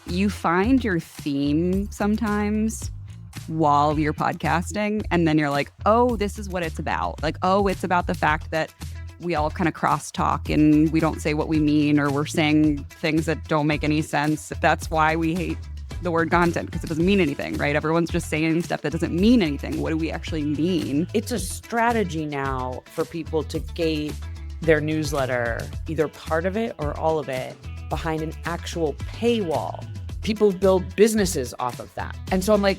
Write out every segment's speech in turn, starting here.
you find your theme sometimes while you're podcasting, and then you're like, oh, this is what it's about. Like, oh, it's about the fact that we all kind of crosstalk and we don't say what we mean, or we're saying things that don't make any sense. That's why we hate the word content, because it doesn't mean anything, right? Everyone's just saying stuff that doesn't mean anything. What do we actually mean? It's a strategy now for people to gate their newsletter, either part of it or all of it, behind an actual paywall. People build businesses off of that. And so I'm like,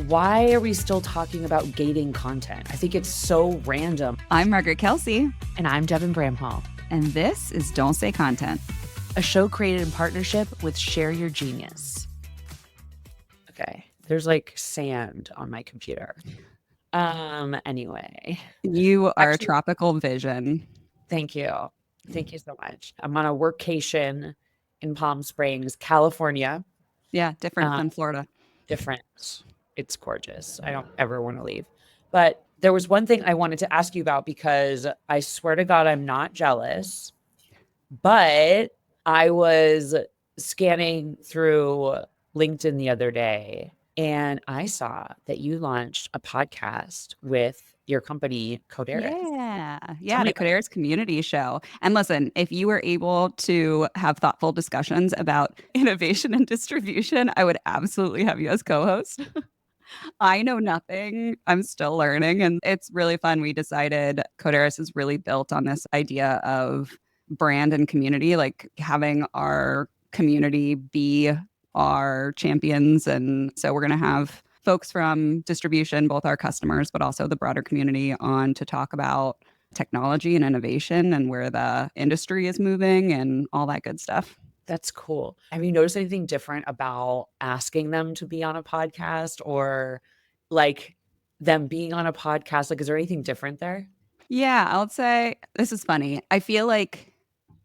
why are we still talking about gating content? I think it's so random. I'm Margaret Kelsey. And I'm Devin Bramhall. And this is Don't Say Content, a show created in partnership with Share Your Genius. Okay, there's like sand on my computer. Anyway. You are a tropical vision. Thank you. Thank you so much. I'm on a workcation in Palm Springs, California. Yeah, different than Florida. Different. It's gorgeous. I don't ever want to leave. But there was one thing I wanted to ask you about, because I swear to God, I'm not jealous. But I was scanning through LinkedIn the other day, and I saw that you launched a podcast with your company, Coderis. Yeah, the Coderis community show. And listen, if you were able to have thoughtful discussions about innovation and distribution, I would absolutely have you as co-host. I know nothing. I'm still learning, and it's really fun. We decided Coderis is really built on this idea of brand and community, like having our community be our champions. And so we're going to have folks from distribution, both our customers, but also the broader community, on to talk about technology and innovation and where the industry is moving and all that good stuff. That's cool. Have you noticed anything different about asking them to be on a podcast, or like them being on a podcast? Like, is there anything different there? Yeah, I would say this is funny. I feel like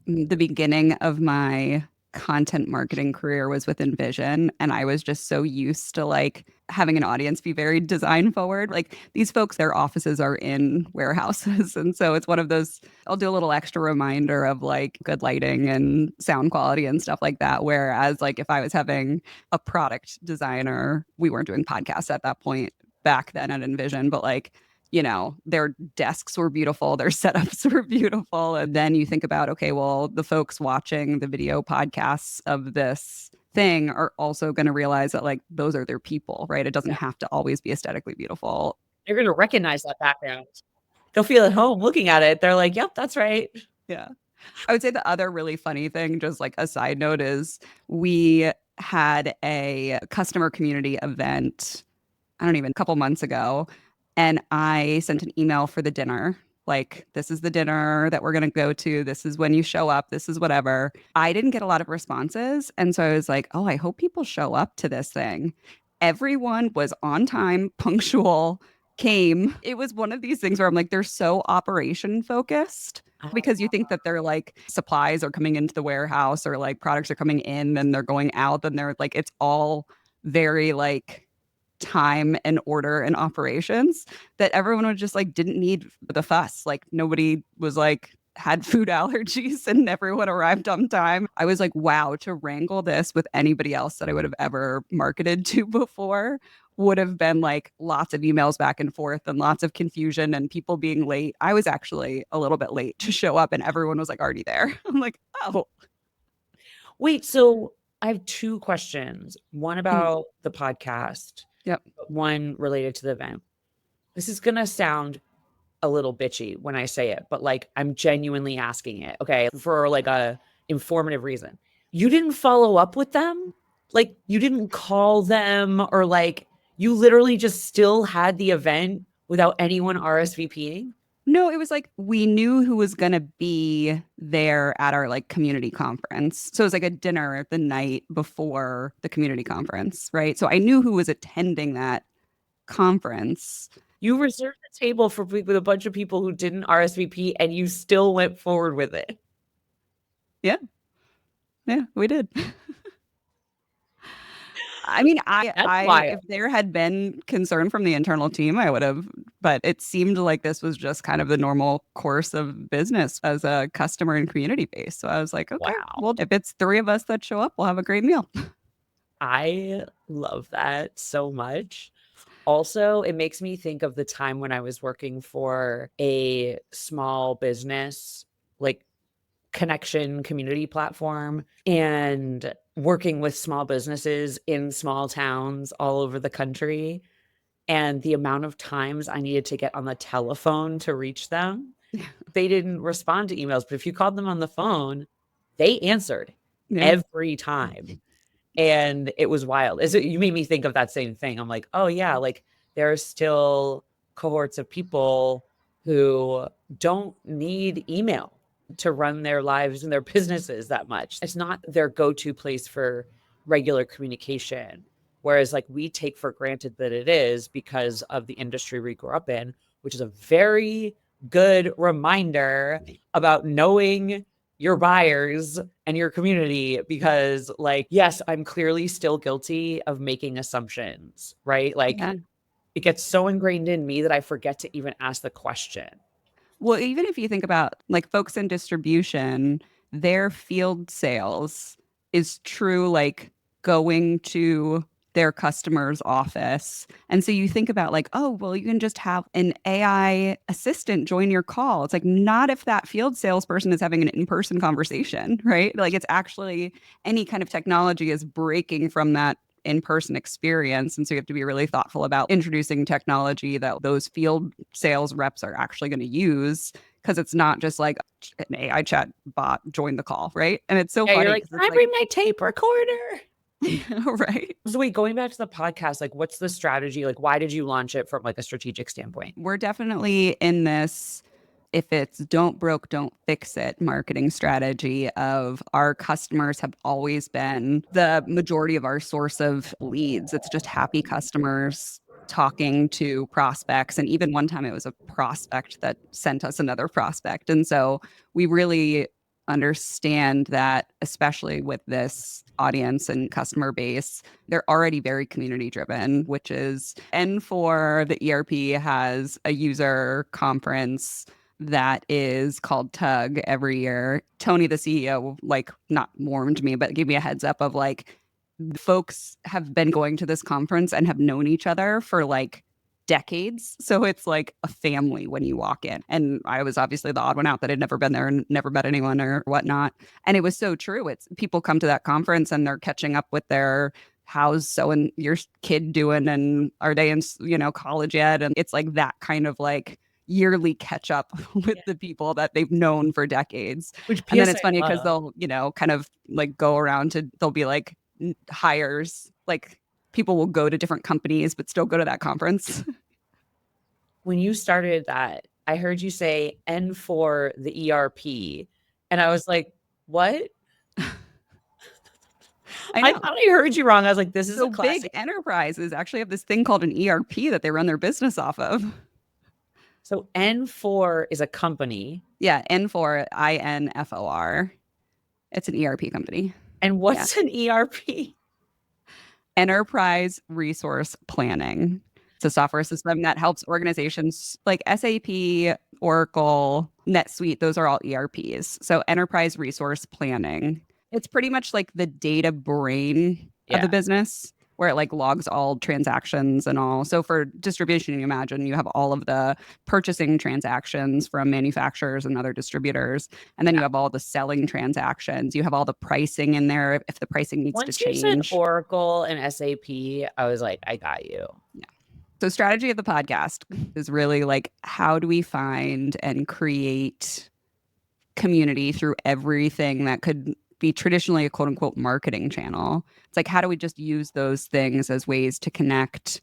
the beginning of my content marketing career was with InVision, and I was just so used to like having an audience be very design forward. Like, these folks, their offices are in warehouses, and so it's one of those, I'll do a little extra reminder of like good lighting and sound quality and stuff like that. Whereas like if I was having a product designer, we weren't doing podcasts at that point back then at InVision, but like, you know, their desks were beautiful, their setups were beautiful. And then you think about, okay, well, the folks watching the video podcasts of this thing are also going to realize that like those are their people, right? It doesn't have to always be aesthetically beautiful. They're going to recognize that background. They'll feel at home looking at it. They're like, yep, that's right. Yeah. I would say the other really funny thing, just like a side note, is we had a customer community event, a couple months ago. And I sent an email for the dinner, like, this is the dinner that we're going to go to. This is when you show up. This is whatever. I didn't get a lot of responses. And so I was like, oh, I hope people show up to this thing. Everyone was on time, punctual, came. It was one of these things where I'm like, they're so operation focused, because you think that they're like supplies are coming into the warehouse, or like products are coming in, then they're going out, then they're like, it's all very like time and order and operations, that everyone was just like didn't need the fuss. Like, nobody was like had food allergies, and everyone arrived on time. I was like, wow, to wrangle this with anybody else that I would have ever marketed to before would have been like lots of emails back and forth and lots of confusion and people being late. I was actually a little bit late to show up, and everyone was like already there. I'm like, oh. Wait, so I have two questions. One about the podcast. Yep. One related to the event. This is going to sound a little bitchy when I say it, but like I'm genuinely asking it, okay, for like a informative reason. You didn't follow up with them? Like, you didn't call them, or like you literally just still had the event without anyone RSVPing? No, it was like we knew who was going to be there at our like community conference. So it was like a dinner the night before the community conference, right? So I knew who was attending that conference. You reserved the table for with a bunch of people who didn't RSVP, and you still went forward with it. Yeah, we did. I mean, if there had been concern from the internal team, I would have, but it seemed like this was just kind of the normal course of business as a customer and community base. So I was like, okay, well, if it's three of us that show up, we'll have a great meal. I love that so much. Also, it makes me think of the time when I was working for a small business, like connection community platform, and working with small businesses in small towns all over the country. And the amount of times I needed to get on the telephone to reach them, they didn't respond to emails. But if you called them on the phone, they answered Yeah. every time. And it was wild. You made me think of that same thing. I'm like, oh yeah, like there are still cohorts of people who don't need email to run their lives and their businesses that much. It's not their go-to place for regular communication. Whereas like we take for granted that it is because of the industry we grew up in, which is a very good reminder about knowing your buyers and your community, because like yes, I'm clearly still guilty of making assumptions, right? Like Yeah. it gets so ingrained in me that I forget to even ask the question. Well, even if you think about like folks in distribution, their field sales is true, like going to their customer's office. And so you think about like, oh, well, you can just have an AI assistant join your call. It's like not if that field salesperson is having an in-person conversation, right? Like it's actually any kind of technology is breaking from that in-person experience. And so you have to be really thoughtful about introducing technology that those field sales reps are actually going to use, because it's not just like an AI chat bot join the call, right? And it's so Yeah, you're funny like, because can it's I like, bring my tape recorder? right? So wait, going back to the podcast, like what's the strategy? Like why did you launch it from like a strategic standpoint? We're definitely in this, if it's don't broke, don't fix it marketing strategy of our customers have always been the majority of our source of leads. It's just happy customers talking to prospects. And even one time it was a prospect that sent us another prospect. And so we really understand that, especially with this audience and customer base, they're already very community driven, which is, and for the ERP has a user conference that is called Tug every year. Tony, the CEO, like not warned me, but gave me a heads up of like, folks have been going to this conference and have known each other for like decades. So it's like a family when you walk in. And I was obviously the odd one out that had never been there and never met anyone or whatnot. And it was so true. It's people come to that conference and they're catching up with their how's so and your kid doing and are they in college yet, and it's like that kind of like yearly catch up with Yeah. the people that they've known for decades. Which And then PS it's I funny because love. they'll kind of like go around to, they'll be like hires, like people will go to different companies but still go to that conference. When you started that, I heard you say N for the ERP. And I was like, what? I I know. thought I heard you wrong. I was like, this is a So big classic. enterprises actually have this thing called an ERP that they run their business off of. So N4 is a company. Yeah, N4, INFOR. It's an ERP company. And Yeah. what's an ERP? Enterprise Resource Planning. It's a software system that helps organizations like SAP, Oracle, NetSuite. Those are all ERPs. So Enterprise Resource Planning. It's pretty much like the data brain of the Yeah. business, where it like logs all transactions and all. So for distribution, you imagine you have all of the purchasing transactions from manufacturers and other distributors. And then you Yeah. have all the selling transactions. You have all the pricing in there if the pricing needs to Once you said change. Oracle and SAP, I was like, I got you. Yeah. So, strategy of the podcast is really like, how do we find and create community through everything that could be traditionally a quote unquote marketing channel? It's like, how do we just use those things as ways to connect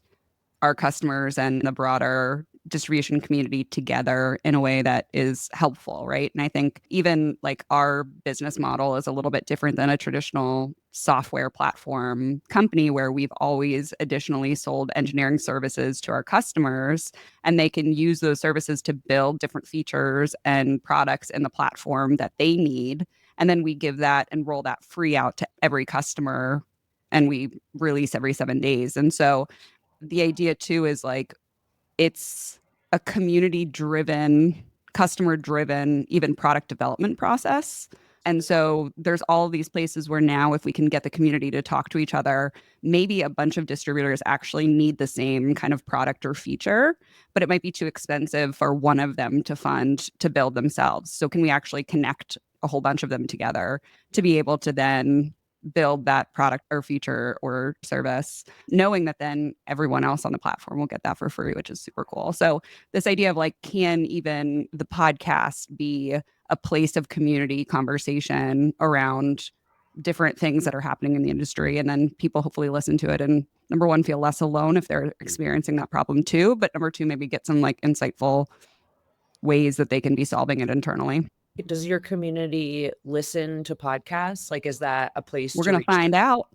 our customers and the broader distribution community together in a way that is helpful, right? And I think even like our business model is a little bit different than a traditional software platform company where we've always additionally sold engineering services to our customers, and they can use those services to build different features and products in the platform that they need. And then we give that and roll that free out to every customer, and we release every 7 days. And so the idea too is like it's a community driven, customer driven, even product development process. And so there's all these places where now, if we can get the community to talk to each other, maybe a bunch of distributors actually need the same kind of product or feature, but it might be too expensive for one of them to fund to build themselves. So can we actually connect a whole bunch of them together to be able to then build that product or feature or service, knowing that then everyone else on the platform will get that for free, which is super cool. So this idea of like, can even the podcast be a place of community conversation around different things that are happening in the industry, and then people hopefully listen to it and number one, feel less alone if they're experiencing that problem too, but number two, maybe get some like insightful ways that they can be solving it internally. Does your community listen to podcasts? Like, is that a place We're to going to reach? find out.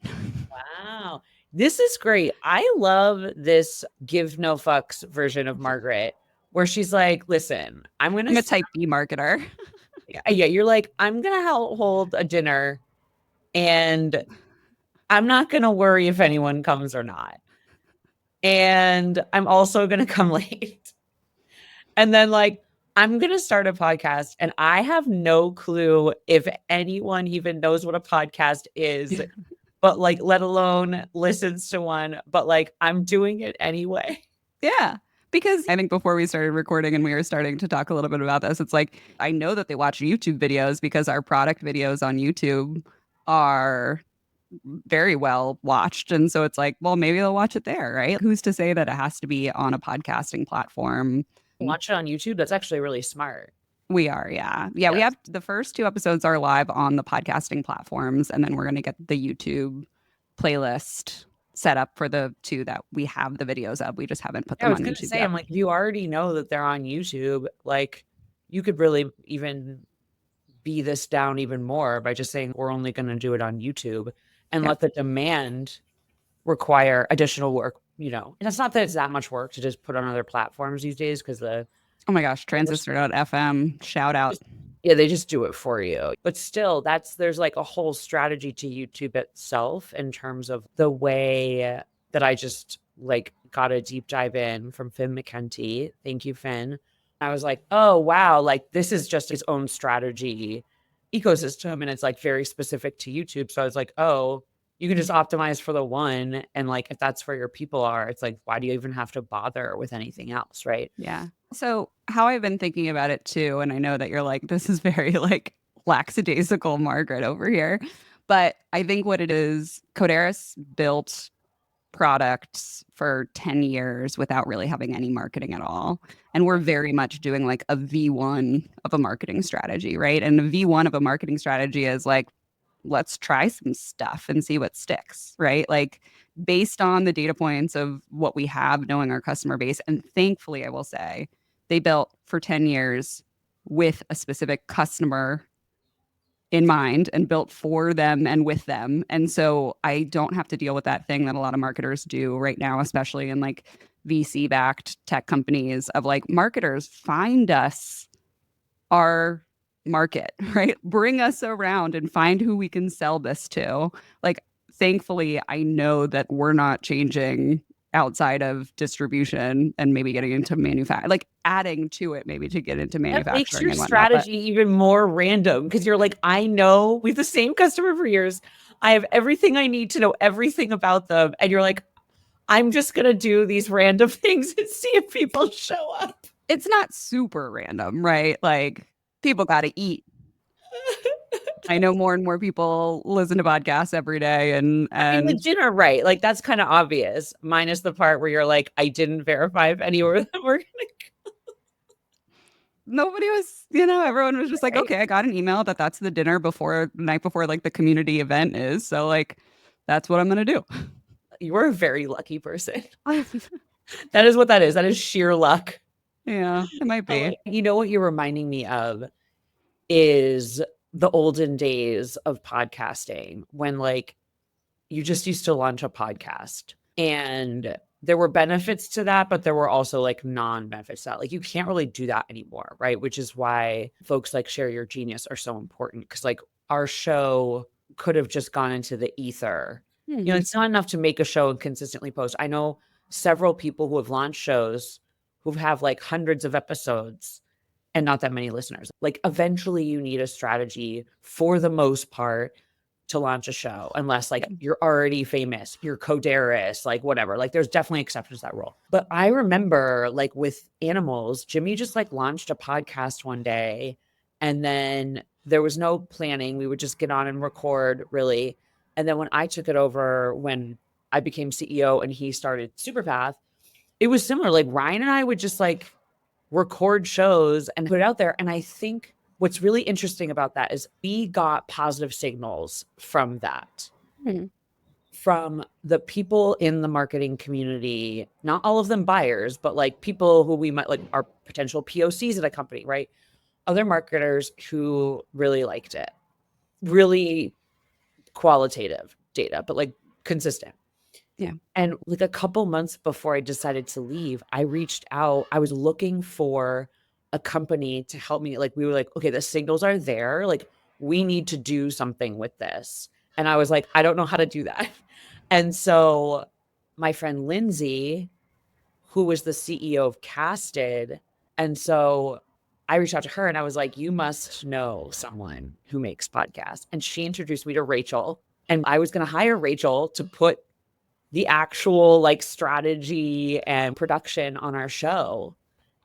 Wow. This is great. I love this give no fucks version of Margaret where she's like, listen, I'm I'm a type B marketer. yeah, you're like, I'm going to hold a dinner and I'm not going to worry if anyone comes or not. And I'm also going to come late. And then like, I'm going to start a podcast and I have no clue if anyone even knows what a podcast is, but like, let alone listens to one, but like, I'm doing it anyway. Yeah. Because I think before we started recording and we were starting to talk a little bit about this, it's like, I know that they watch YouTube videos because our product videos on YouTube are very well watched. And so it's like, well, maybe they'll watch it there, right? Who's to say that it has to be on a podcasting platform? Watch it on YouTube. That's actually really smart. We are, yeah. Yeah, we Yes. have the first two episodes are live on the podcasting platforms, and then we're going to get the YouTube playlist set up for the two that we have the videos of. We just haven't put Yeah, I them was on going to YouTube say, yet. I'm like, if you already know that they're on YouTube, like, you could really even be this down even more by just saying we're only going to do it on YouTube and Yep. let the demand require additional work, you know. And it's not that it's that much work to just put on other platforms these days because Oh my gosh, Transistor.fm, shout out. yeah, they just do it for you. But still, there's like a whole strategy to YouTube itself in terms of the way that I just like got a deep dive in from Finn McKenty. Thank you, Finn. I was like, oh wow, like this is just his own strategy ecosystem and it's like very specific to YouTube. So I was like, oh, you can just optimize for the one. And like if that's where your people are, it's like, why do you even have to bother with anything else? Right. Yeah. So, how I've been thinking about it too, and I know that you're like, this is very like lackadaisical Margaret over here, but I think what it is, Coderis built products for 10 years without really having any marketing at all. And we're very much doing like a V1 of a marketing strategy, right? And a V1 of a marketing strategy is like, let's try some stuff and see what sticks, right? Like based on the data points of what we have, knowing our customer base. And thankfully, I will say, they built for 10 years with a specific customer in mind and built for them and with them. And so I don't have to deal with that thing that a lot of marketers do right now, especially in like VC backed tech companies of like marketers find us our market, right? Bring us around and find who we can sell this to. Like, thankfully, I know that we're not changing outside of distribution and maybe getting into manufacturing, like adding to it, maybe to get into That makes manufacturing your and whatnot. But strategy even more random because you're like, I know we have the same customer for years. I have everything I need to know everything about them. And you're like, I'm just going to do these random things and see if people show up. it's not super random, right? Like, people got to eat. I know more and more people listen to podcasts every day and I mean, the dinner, right? Like, that's kind of obvious, minus the part where you're like, I didn't verify if any of them were going to nobody was, everyone was just like, right? okay, I got an email that that's the dinner before night before like the community event is. So like that's what I'm gonna do. You're a very lucky person. That is what that is. That is sheer luck. Yeah, it might be. You know what you're reminding me of is the olden days of podcasting when like you just used to launch a podcast and there were benefits to that, but there were also like non-benefits to that. Like you can't really do that anymore, right? Which is why folks like Share Your Genius are so important because like our show could have just gone into the ether. You know, it's not enough to make a show and consistently post. I know several people who have launched shows who have like hundreds of episodes and not that many listeners. Like eventually you need a strategy for the most part to launch a show, unless like you're already famous, you're Codaris, like whatever. Like there's definitely exceptions to that rule. But I remember like with animals, Jimmy just like launched a podcast one day, and then there was no planning. We would just get on and record, really. And then when I took it over, when I became CEO and he started Superpath, it was similar. Like Ryan and I would just like record shows and put it out there. And I think what's really interesting about that is we got positive signals from that, from the people in the marketing community, not all of them buyers, but like people who we might like are potential POCs at a company, right? Other marketers who really liked it, really qualitative data, but like consistent. Yeah. And like a couple months before I decided to leave, I reached out. I was looking for a company to help me. Like, we were like, okay, the signals are there. Like, we need to do something with this. And I was like, I don't know how to do that. And so my friend Lindsay, who was the CEO of Casted, and so I reached out to her and I was like, you must know someone who makes podcasts. And she introduced me to Rachel. And I was going to hire Rachel to put the actual like strategy and production on our show.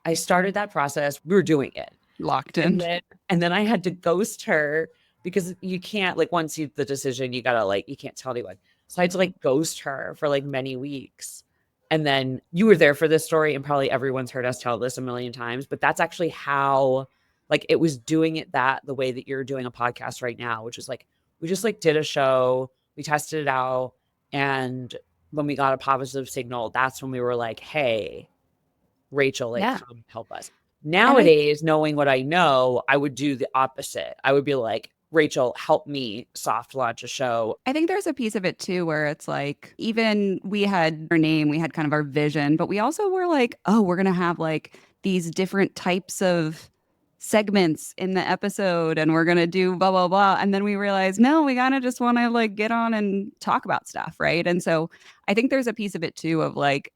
I started that process. We were doing it. Locked in. And then I had to ghost her because you can't like, once you the decision, you gotta like, you can't tell anyone. So I had to like ghost her for like many weeks. And then you were there for this story, and probably everyone's heard us tell this a million times, but that's actually how like it was doing it that the way that you're doing a podcast right now, which is like we just like did a show, we tested it out, and when we got a positive signal, that's when we were like, hey, Rachel, like come help us. Nowadays, knowing what I know, I would do the opposite. I would be like, Rachel, help me soft launch a show. I think there's a piece of it too where it's like, even we had our name, we had kind of our vision, but we also were like, oh, we're going to have like these different types of segments in the episode and we're going to do blah, blah, blah. And then we realized, no, we kind of just want to like get on and talk about stuff. Right. And so I think there's a piece of it too of like,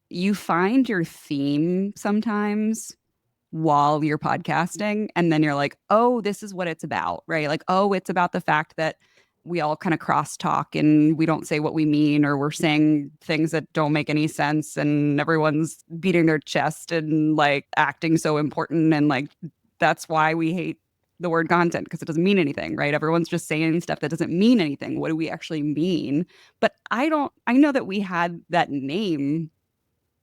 you find your theme sometimes while you're podcasting, and then you're like, oh, this is what it's about, right? Like, oh, it's about the fact that we all kind of crosstalk and we don't say what we mean, or we're saying things that don't make any sense, and everyone's beating their chest and like acting so important, and like that's why we hate the word content, because it doesn't mean anything, right? Everyone's just saying stuff that doesn't mean anything. What do we actually mean? But I know that we had that name,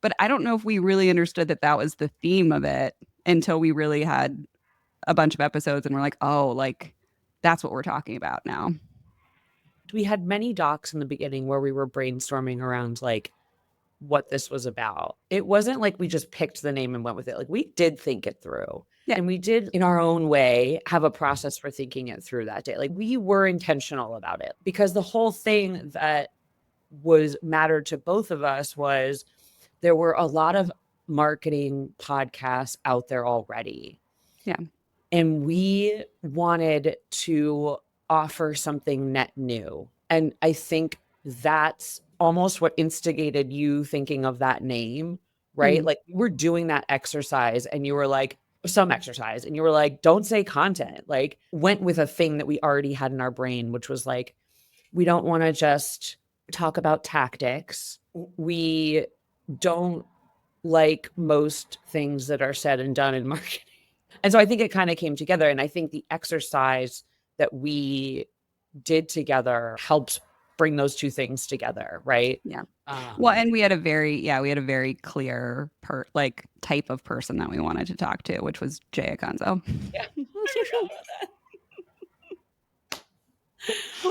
but I don't know if we really understood that that was the theme of it until we really had a bunch of episodes and we're like, oh, like that's what we're talking about now. We had many docs in the beginning where we were brainstorming around like what this was about. It wasn't like we just picked the name and went with it. Like we did think it through. Yeah. And we did in our own way have a process for thinking it through that day. Like we were intentional about it, because the whole thing that was mattered to both of us was there were a lot of marketing podcasts out there already. Yeah. And we wanted to offer something net new. And I think that's almost what instigated you thinking of that name, right? Mm-hmm. Like we're doing that exercise and you were like, some exercise, and you were like, don't say content. Like went with a thing that we already had in our brain, which was like, we don't want to just talk about tactics. We don't like most things that are said and done in marketing. And so I think it kind of came together. And I think the exercise that we did together helps bring those two things together, right? Yeah. Well, and we had a very clear type of person that we wanted to talk to, which was Jay Akonzo. Yeah.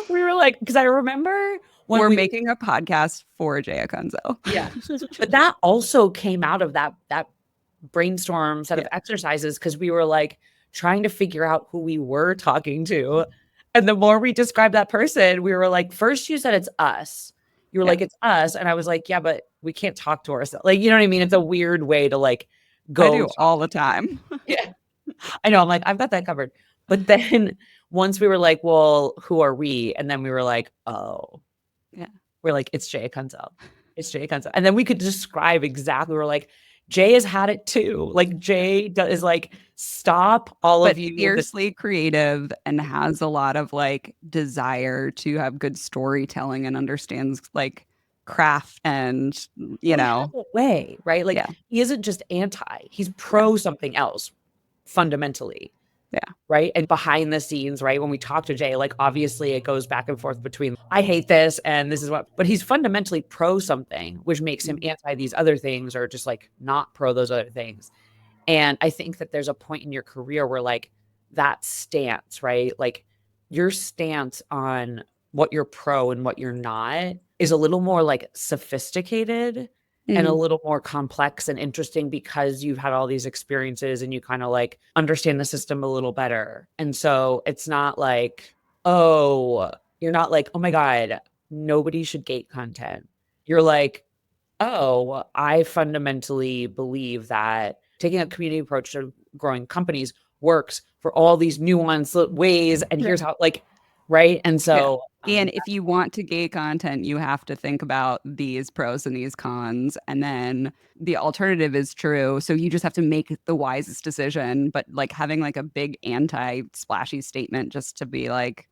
We were like, because I remember when we're making a podcast for Jay Akonzo. Yeah. But that also came out of that brainstorm set of exercises, because we were like trying to figure out who we were talking to. And the more we described that person, we were like, first you said it's us. You were like, it's us. And I was like, yeah, but we can't talk to ourselves. Like, you know what I mean? It's a weird way to like go. I do all the time. Yeah. I know. I'm like, I've got that covered. But then once we were like, well, who are we? And then we were like, oh, yeah. We're like, it's Jay Akonzo. It's Jay Akonzo. And then we could describe exactly. We're like, Jay has had it too. Like Jay is like, stop all but of you. fiercely creative and has a lot of like desire to have good storytelling and understands like craft and Well, he has a way, right? Like yeah, he isn't just anti, he's pro something else fundamentally. yeah, Right. And behind the scenes, right, when we talk to Jay, like obviously it goes back and forth between I hate this and this is what, but he's fundamentally pro something, which makes him anti these other things or just like not pro those other things. And I think that there's a point in your career where like that stance, right? Like your stance on what you're pro and what you're not is a little more like sophisticated and a mm, little more complex and interesting because you've had all these experiences and you kind of like understand the system a little better. And so it's not like, oh, you're not like, oh my God, nobody should gate content. You're like, oh, I fundamentally believe that taking a community approach to growing companies works for all these nuanced ways. And yeah, here's how, like, right. And yeah. so, And if you want to gay content, you have to think about these pros and these cons. And then the alternative is true. So you just have to make the wisest decision. But like having like a big anti splashy statement just to be like,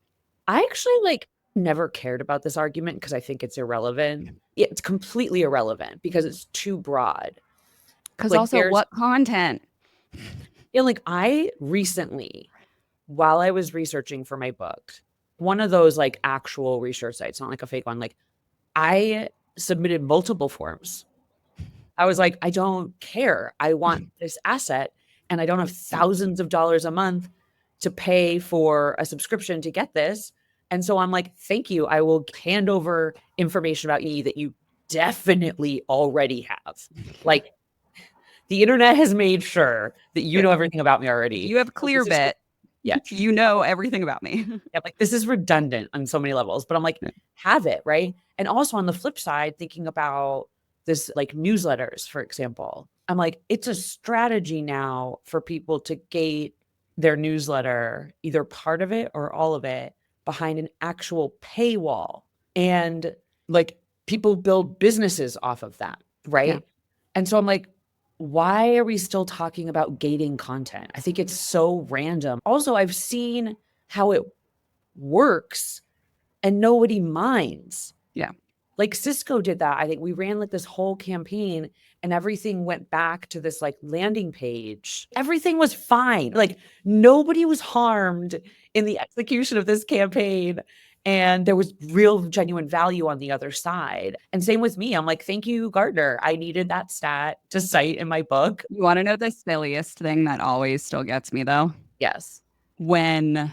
I actually like never cared about this argument because I think it's irrelevant. Yeah, it's completely irrelevant because it's too broad. because Like, also there's, what content? yeah, like, I recently, while I was researching for my book, one of those like actual research sites, not like a fake one, like, I submitted multiple forms. I was like, I don't care. I want this asset and I don't have thousands of dollars a month to pay for a subscription to get this. And so I'm like, thank you. I will hand over information about me that you definitely already have. Like the internet has made sure that you Yeah. know everything about me If already. you have This is Clearbit, yeah, you know everything about me. yeah, like this is redundant on so many levels, but I'm like, Yeah. have it, right? And also on the flip side, thinking about this like newsletters, for example, I'm like, it's a strategy now for people to gate their newsletter, either part of it or all of it, behind an actual paywall. And like people build businesses off of that, Yeah. right? And so I'm like, why are we still talking about gating content? I think it's so random. Also, I've seen how it works and nobody minds. Yeah. Like Cisco did that. I think we ran like this whole campaign and everything went back to this like landing page. Everything was fine. Like nobody was harmed in the execution of this campaign. And there was real genuine value on the other side. And same with me. I'm like, thank you, Gardner. I needed that stat to cite in my book. You want to know the silliest thing that always still gets me though? Yes. When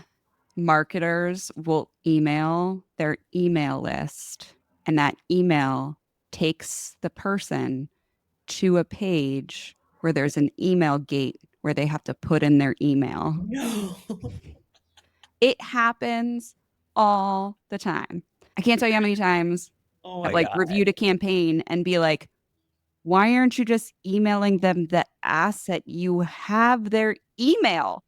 marketers will email their email list and that email takes the person to a page where there's an email gate where they have to put in their email. No. It happens all the time. I can't tell you how many times Oh I've my like God. reviewed a campaign and be like, why aren't you just emailing them the asset? You have their email.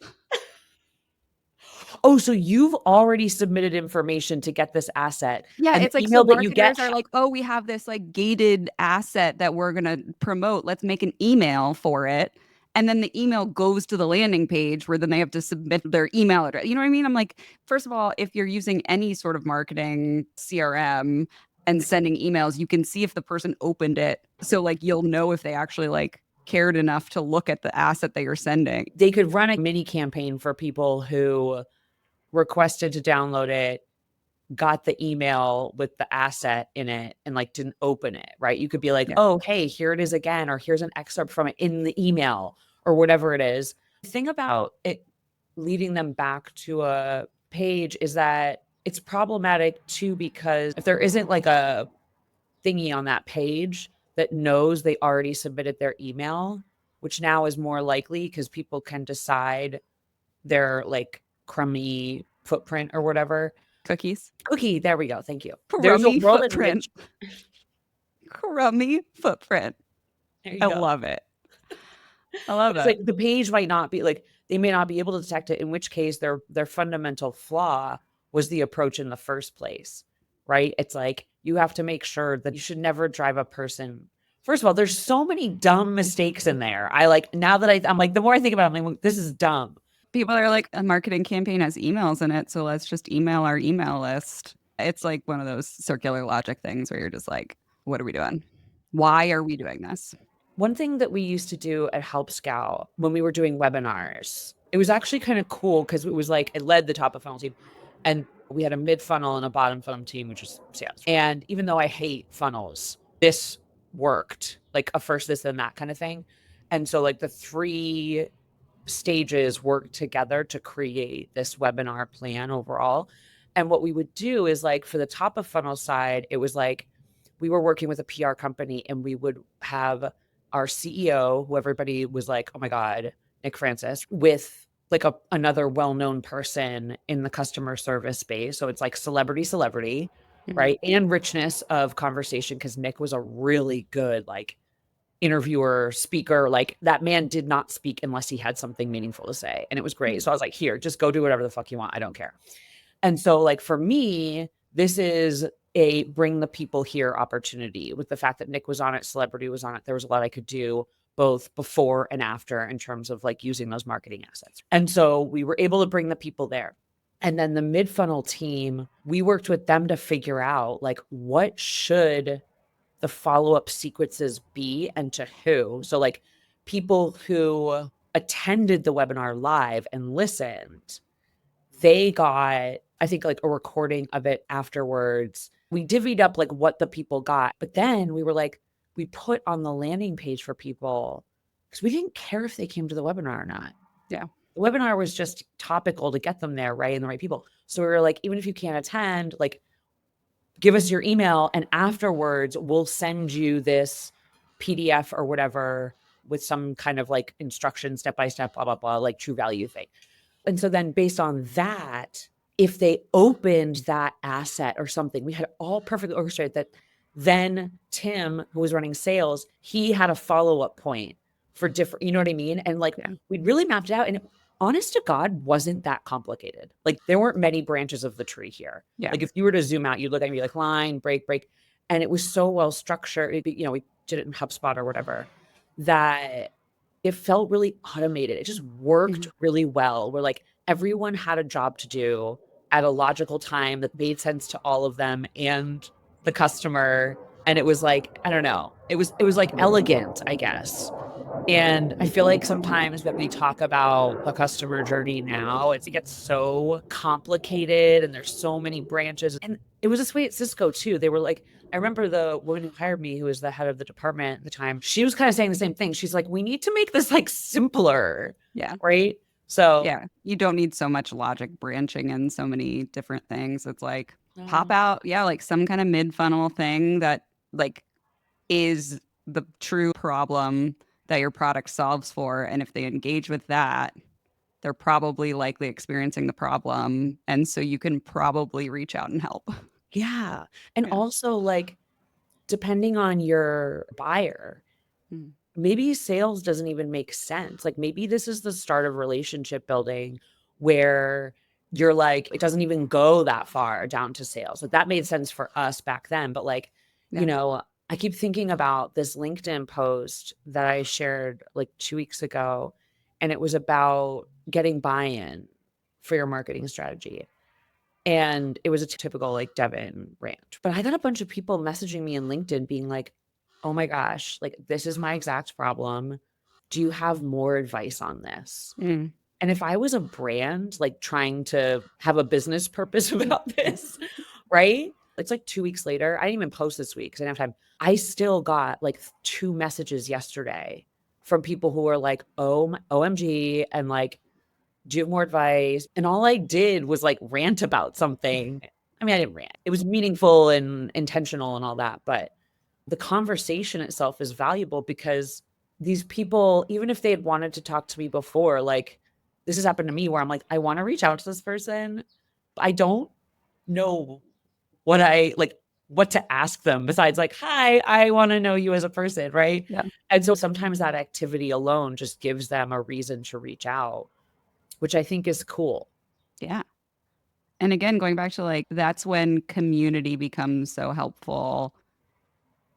Oh, so you've already submitted information to get this asset, Yeah, and it's the like so email that you get marketers are like, oh, we have this like gated asset that we're gonna promote. Let's make an email for it. And then the email goes to the landing page where then they have to submit their email address. You know what I mean? I'm like, first of all, if you're using any sort of marketing CRM and sending emails, you can see if the person opened it. So like you'll know if they actually like cared enough to look at the asset that you're sending. they could run a mini campaign for people who requested to download it, got the email with the asset in it, and like didn't open it, right? You could be like, Yeah. oh, hey, here it is again, or here's an excerpt from it in the email, or whatever it is. The thing about it leading them back to a page is that it's problematic too, because if there isn't like a thingy on that page that knows they already submitted their email, which now is more likely because people can decide their like crummy footprint or whatever. Cookies. Cookie, there we go. Thank you. There's a Crummy world in footprint. which Crummy footprint. there you I go. love it. I love It's it. like the page might not be like they may not be able to detect it, in which case their fundamental flaw was the approach in the first place. Right? It's like you have to make sure that you should never drive a person First of all, there's so many dumb mistakes in there. I like now that I'm like, the more I think about it, I'm like, this is dumb. People are like, a marketing campaign has emails in it, so let's just email our email list. It's like one of those circular logic things where you're just like, what are we doing? Why are we doing this? One thing that we used to do at Help Scout when we were doing webinars, it was actually kind of cool because it was like it led the top of funnel team. And we had a mid funnel and a bottom funnel team, which is sales. And even though I hate funnels, this worked like a first, this, and that kind of thing. And so, like, the three stages worked together to create this webinar plan overall. And what we would do is, like, for the top of funnel side, it was like we were working with a PR company and we would have our CEO, who everybody was like, oh my God, Nick Francis, with like another well-known person in the customer service space. So it's like celebrity, Mhm. right? And richness of conversation because Nick was a really good like interviewer, speaker. Like that man did not speak unless he had something meaningful to say. And it was great. So I was like, here, just go do whatever the fuck you want. I don't care. And so, like, for me, this is a bring the people here opportunity with the fact that Nick was on it, celebrity was on it. There was a lot I could do both before and after in terms of like using those marketing assets. And so we were able to bring the people there. And then the mid funnel team, we worked with them to figure out like what should the follow up sequences be and to who. So, like, people who attended the webinar live and listened, they got, I think, like a recording of it afterwards. We divvied up like what the people got, but then we were like, we put on the landing page for people because we didn't care if they came to the webinar or not. Yeah. The webinar was just topical to get them there, right? And the right people. So we were like, even if you can't attend, like, give us your email and afterwards we'll send you this PDF or whatever with some kind of like instruction, step by step, blah, blah, blah, like true value thing. And so then based on that, if they opened that asset or something, we had all perfectly orchestrated that. Then Tim, who was running sales, he had a follow-up point for different, you know what I mean? And like Yeah. we'd really mapped it out. And it, honest to God, wasn't that complicated. Like there weren't many branches of the tree here. Yeah. Like if you were to zoom out, you'd look at me like line, break, break. And it was so well structured. You know, we did it in HubSpot or whatever, that it felt really automated. It just worked Mhm. really well. Where like everyone had a job to do at a logical time that made sense to all of them and the customer. And it was like, I don't know, it was like elegant, I guess. And I feel like sometimes when we talk about the customer journey now, it gets so complicated and there's so many branches. And it was this way at Cisco too. They were like, I remember the woman who hired me, who was the head of the department at the time, she was kind of saying the same thing. She's like, we need to make this like simpler, Yeah. right? So, Yeah. You don't need so much logic branching and so many different things. It's like pop no. out, yeah, like some kind of mid funnel thing that like is the true problem that your product solves for. And if they engage with that, they're probably likely experiencing the problem. And so you can probably reach out and help. Yeah. And Yeah. also, like, depending on your buyer, Mm. maybe sales doesn't even make sense. Like maybe this is the start of relationship building where you're like, it doesn't even go that far down to sales. Like that made sense for us back then. But like, you Yeah. know, I keep thinking about this LinkedIn post that I shared like 2 weeks ago, and it was about getting buy-in for your marketing strategy. And it was a typical like Devin rant. But I got a bunch of people messaging me in LinkedIn being like, oh my gosh, like this is my exact problem. Do you have more advice on this? Mm. And if I was a brand like trying to have a business purpose about this, right? It's like 2 weeks later. I didn't even post this week because I didn't have time. I still got like two messages yesterday from people who were like, oh, OMG. And like, do you have more advice? And all I did was like rant about something. I mean, I didn't rant. It was meaningful and intentional and all that. But the conversation itself is valuable because these people, even if they had wanted to talk to me before, like this has happened to me where I'm like, I want to reach out to this person. But I don't know what I like, what to ask them besides like, hi, I want to know you as a person. Right. Yeah. And so sometimes that activity alone just gives them a reason to reach out, which I think is cool. Yeah. And again, going back to like, that's when community becomes so helpful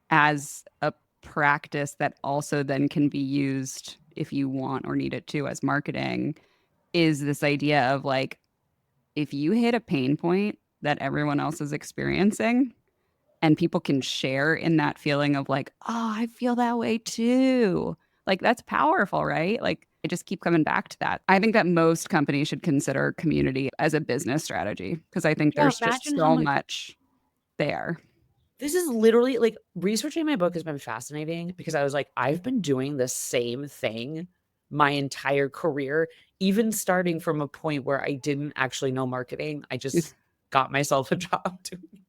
as a practice that also then can be used if you want or need it to as marketing is this idea of like, if you hit a pain point that everyone else is experiencing and people can share in that feeling of like, oh, I feel that way too. Like that's powerful, right? Like I just keep coming back to that. I think that most companies should consider community as a business strategy because I think Yeah, there's just imagine how so much much there. this is literally like researching my book has been fascinating because I was like, I've been doing the same thing my entire career, even starting from a point where I didn't actually know marketing. I just got myself a job doing it.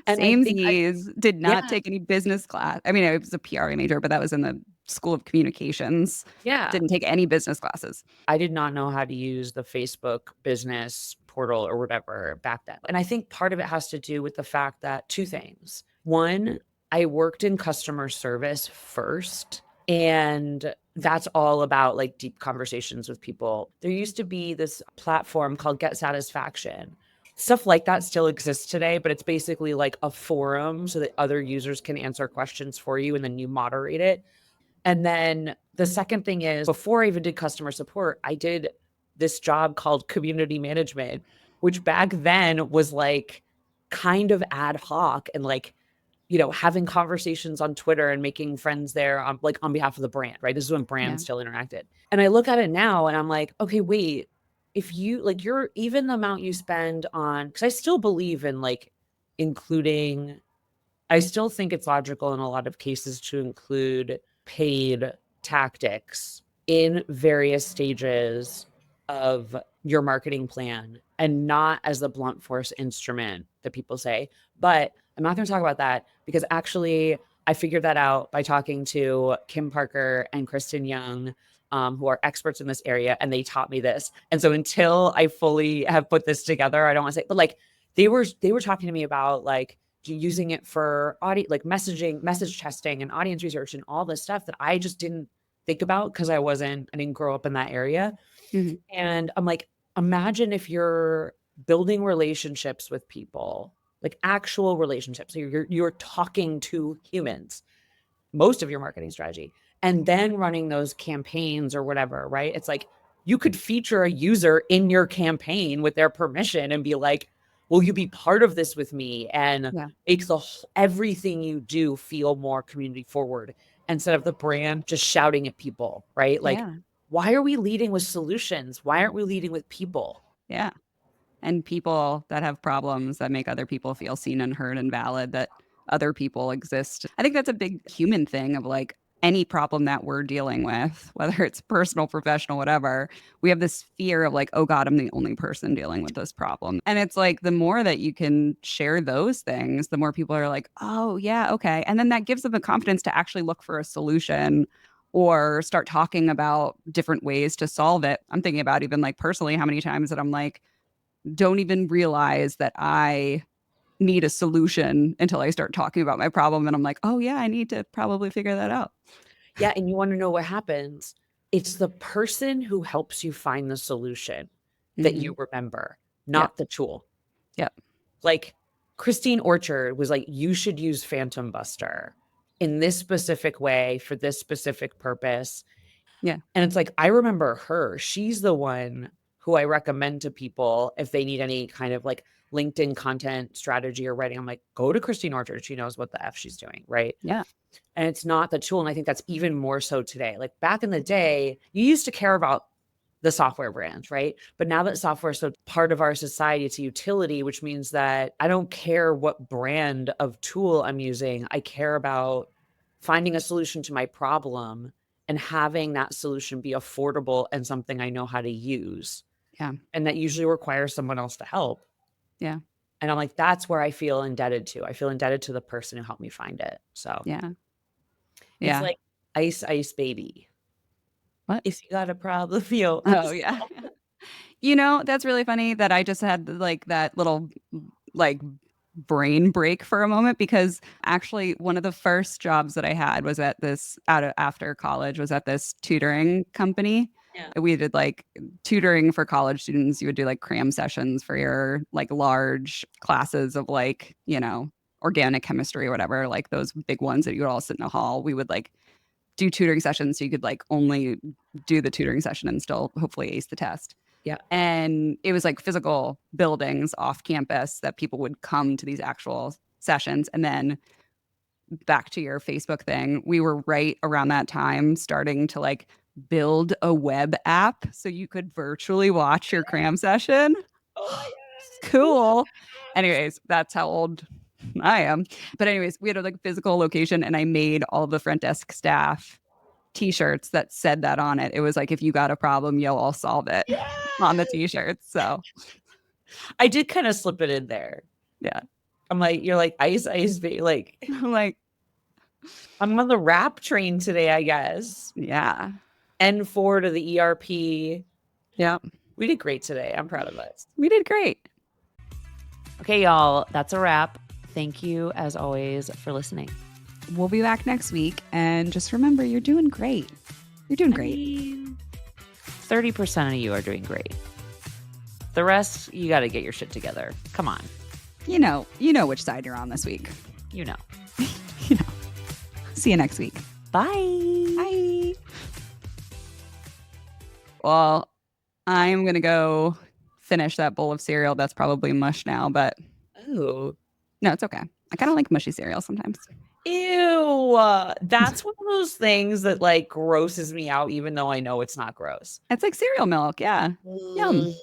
And I think I, Samesies did not yeah, take any business class. I mean, I was a PRA major, but that was in the School of Communications. yeah. Didn't take any business classes. I did not know how to use the Facebook business portal or whatever back then. And I think part of it has to do with the fact that two things. One, I worked in customer service first, and that's all about like deep conversations with people. There used to be this platform called Get Satisfaction. Stuff like that still exists today, but it's basically like a forum so that other users can answer questions for you and then you moderate it. And then the second thing is before I even did customer support, I did this job called community management, which back then was like kind of ad hoc and like, you know, having conversations on Twitter and making friends there on like on behalf of the brand, right? This is when Yeah. brands still interacted. And I look at it now and I'm like, okay, wait, if you like you're even the amount you spend on, because I still believe in like including I still think it's logical in a lot of cases to include paid tactics in various stages of your marketing plan and not as the blunt force instrument that people say. But I'm not going to talk about that because actually, I figured that out by talking to Kim Parker and Kristen Young, who are experts in this area, and they taught me this. And so until I fully have put this together, I don't want to say, but like they were talking to me about like using it for audio, like messaging, message testing, and audience research, and all this stuff that I just didn't think about because I didn't grow up in that area. Mhm. And I'm like, imagine if you're building relationships with people, like actual relationships. So you're talking to humans, most of your marketing strategy, and then running those campaigns or whatever, right? It's like you could feature a user in your campaign with their permission and be like, will you be part of this with me? And Yeah. make everything you do feel more community forward instead of the brand just shouting at people, right? Like, Yeah. why are we leading with solutions? Why aren't we leading with people? Yeah. And people that have problems that make other people feel seen and heard and valid, that other people exist. I think that's a big human thing of like any problem that we're dealing with, whether it's personal, professional, whatever, we have this fear of like, oh God, I'm the only person dealing with this problem. And it's like the more that you can share those things, the more people are like, oh, yeah, okay. And then that gives them the confidence to actually look for a solution or start talking about different ways to solve it. I'm thinking about even like personally how many times that I'm like, don't even realize that I need a solution until I start talking about my problem. And I'm like, oh, yeah, I need to probably figure that out. Yeah. And you want to know what happens? It's the person who helps you find the solution that Hmm. you remember, Yep. not the tool. Yep. Like Christine Orchard was like, you should use Phantom Buster in this specific way for this specific purpose. Yeah. And it's like, I remember her. She's the one who I recommend to people if they need any kind of like LinkedIn content strategy or writing. I'm like, go to Christine Orchard. She knows what the F she's doing. Right. Yeah. And it's not the tool. And I think that's even more so today. Like back in the day, you used to care about the software brands, right? But now that software is so part of our society, it's a utility, which means that I don't care what brand of tool I'm using. I care about finding a solution to my problem and having that solution be affordable and something I know how to use. Yeah. And that usually requires someone else to help. Yeah. And I'm like, that's where I feel indebted to. I feel indebted to the person who helped me find it. So Yeah. it's Yeah. like ice, ice baby. What? If you got a problem, you Oh, yeah. You know, that's really funny that I just had like that little like brain break for a moment because actually one of the first jobs that I had was at this out of after college was at this tutoring company. yeah. We did like tutoring for college students. You would do like cram sessions for your like large classes of like, organic chemistry or whatever, like those big ones that you would all sit in a hall, we would like do tutoring sessions. So you could like only do the tutoring session and still hopefully ace the test. Yeah. And it was like physical buildings off campus that people would come to these actual sessions. And then back to your Facebook thing, we were right around that time starting to like build a web app so you could virtually watch your cram session. Oh my Cool. Anyways, that's how old I am. But anyways, we had a like physical location and I made all the front desk staff t-shirts that said that on it. It was like if you got a problem, yo, I'll solve it God. on the t-shirts. So I did kind of slip it in there. yeah. I'm like, you're like ice, like I'm like, I'm on the rap train today, I guess. yeah. N4 to the ERP. Yeah. We did great today. I'm proud of us. We did great. Okay, y'all, that's a wrap. Thank you, as always, for listening. We'll be back next week. And just remember, you're doing great. You're doing great. 30% of you are doing great. The rest, you got to get your shit together. Come on. You know which side you're on this week. You know. You know. See you next week. Bye. Bye. Well, I'm going to go finish that bowl of cereal. That's probably mush now, but Oh. no, it's okay. I kind of like mushy cereal sometimes. Ew. That's one of those things that like grosses me out, even though I know it's not gross. It's like cereal milk. Yeah. Yum.